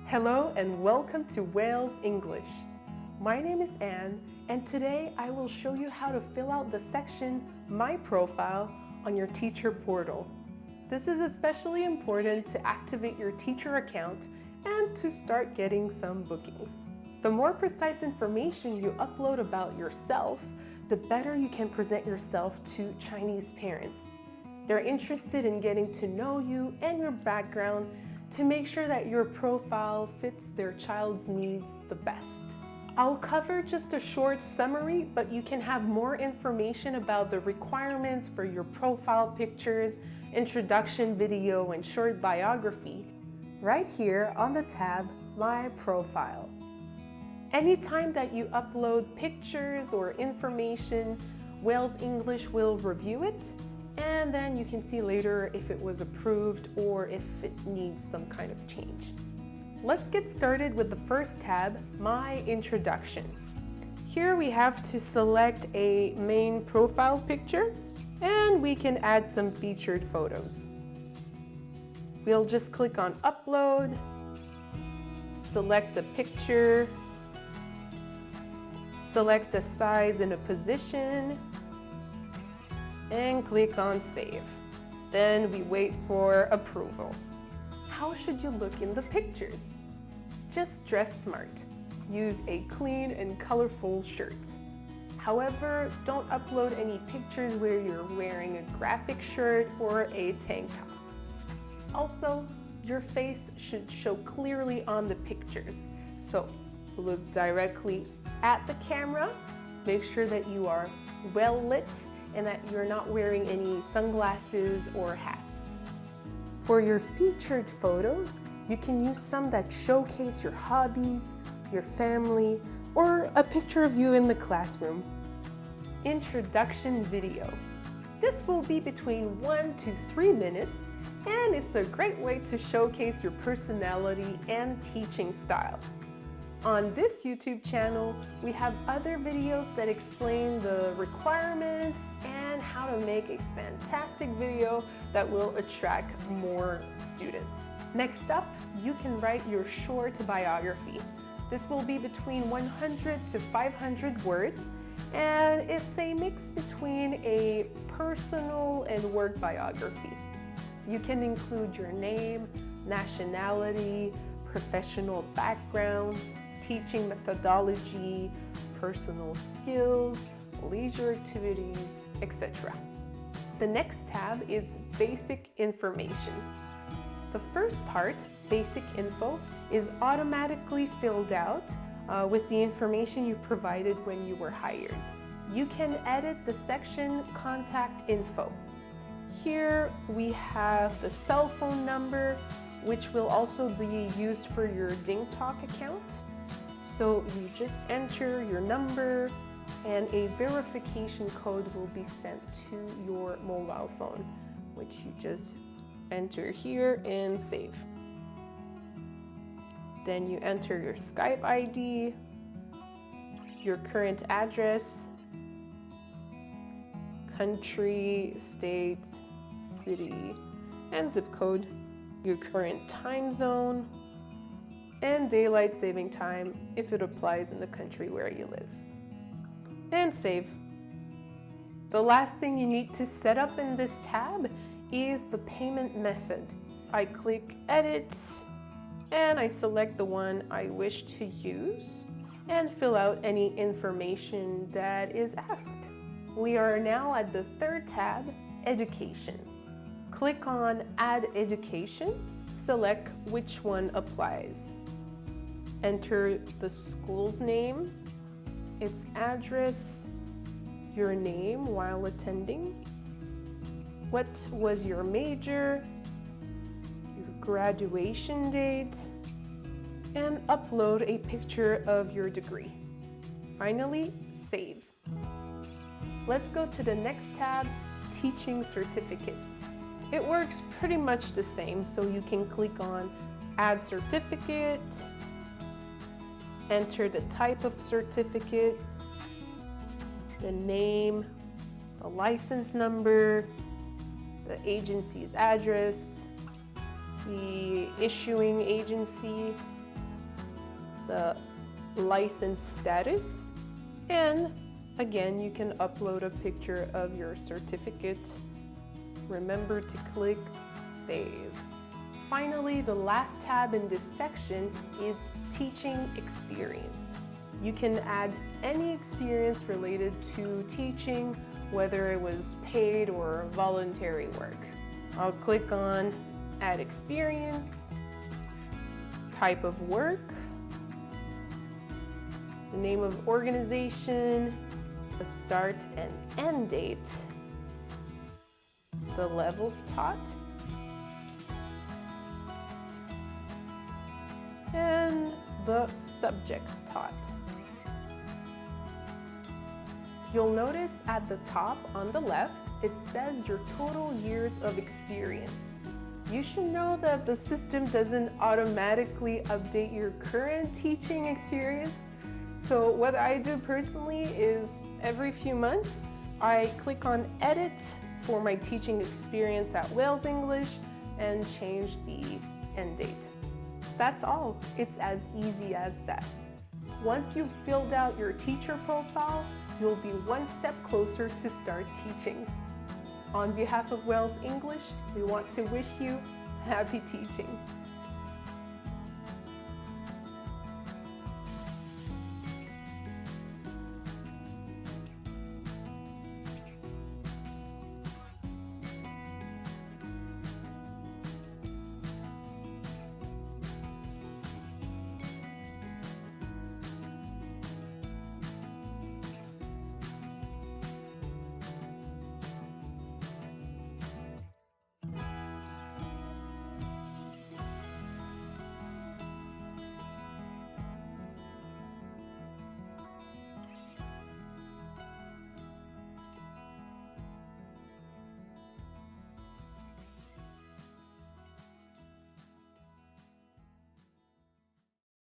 Hello and welcome to Wales English. My name is Anne and today I will show you how to fill out the section My Profile on your teacher portal. This is especially important to activate your teacher account and to start getting some bookings. The more precise information you upload about yourself, the better you can present yourself to Chinese parents. They're interested in getting to know you and your background to make sure that your profile fits their child's needs the best. I'll cover just a short summary, but you can have more information about the requirements for your profile pictures, introduction video, and short biography right here on the tab My Profile. Anytime that you upload pictures or information, Wales English will review it, and then you can see later if it was approved or if it needs some kind of change. Let's get started with the first tab, My Introduction. Here we have to select a main profile picture and we can add some featured photos. We'll just click on Upload, select a picture, select a size and a position, and click on Save. Then we wait for approval. How should you look in the pictures? Just dress smart. Use a clean and colorful shirt. However, don't upload any pictures where you're wearing a graphic shirt or a tank top. Also, your face should show clearly on the pictures. So look directly at the camera, make sure that you are well lit and that you're not wearing any sunglasses or hats. For your featured photos, you can use some that showcase your hobbies, your family, or a picture of you in the classroom. Introduction video. This will be between 1 to 3 minutes, and it's a great way to showcase your personality and teaching style. On this YouTube channel, we have other videos that explain the requirements and how to make a fantastic video that will attract more students. Next up, you can write your short biography. This will be between 100 to 500 words, and it's a mix between a personal and work biography. You can include your name, nationality, professional background, teaching methodology, personal skills, leisure activities, etc. The next tab is Basic Information. The first part, Basic Info, is automatically filled out with the information you provided when you were hired. You can edit the section Contact Info. Here we have the cell phone number, which will also be used for your DingTalk account. So you just enter your number and a verification code will be sent to your mobile phone, which you just enter here and save. Then you enter your Skype ID, your current address, country, state, city, and zip code, your current time zone, and daylight saving time if it applies in the country where you live. And save. The last thing you need to set up in this tab is the payment method. I click Edit and I select the one I wish to use and fill out any information that is asked. We are now at the third tab, Education. Click on Add Education, select which one applies. Enter the school's name, its address, your name while attending, what was your major, your graduation date, and upload a picture of your degree. Finally, save. Let's go to the next tab, Teaching Certificate. It works pretty much the same, so you can click on Add Certificate, enter the type of certificate, the name, the license number, the agency's address, the issuing agency, the license status, and again, you can upload a picture of your certificate. Remember to click Save. Finally, the last tab in this section is Teaching Experience. You can add any experience related to teaching, whether it was paid or voluntary work. I'll click on Add Experience, Type of Work, the name of organization, the start and end date, the levels taught, and the subjects taught. You'll notice at the top on the left, it says your total years of experience. You should know that the system doesn't automatically update your current teaching experience. So what I do personally is every few months, I click on Edit for my teaching experience at Wales English and change the end date. That's all. It's as easy as that. Once you've filled out your teacher profile, you'll be one step closer to start teaching. On behalf of Wales English, we want to wish you happy teaching.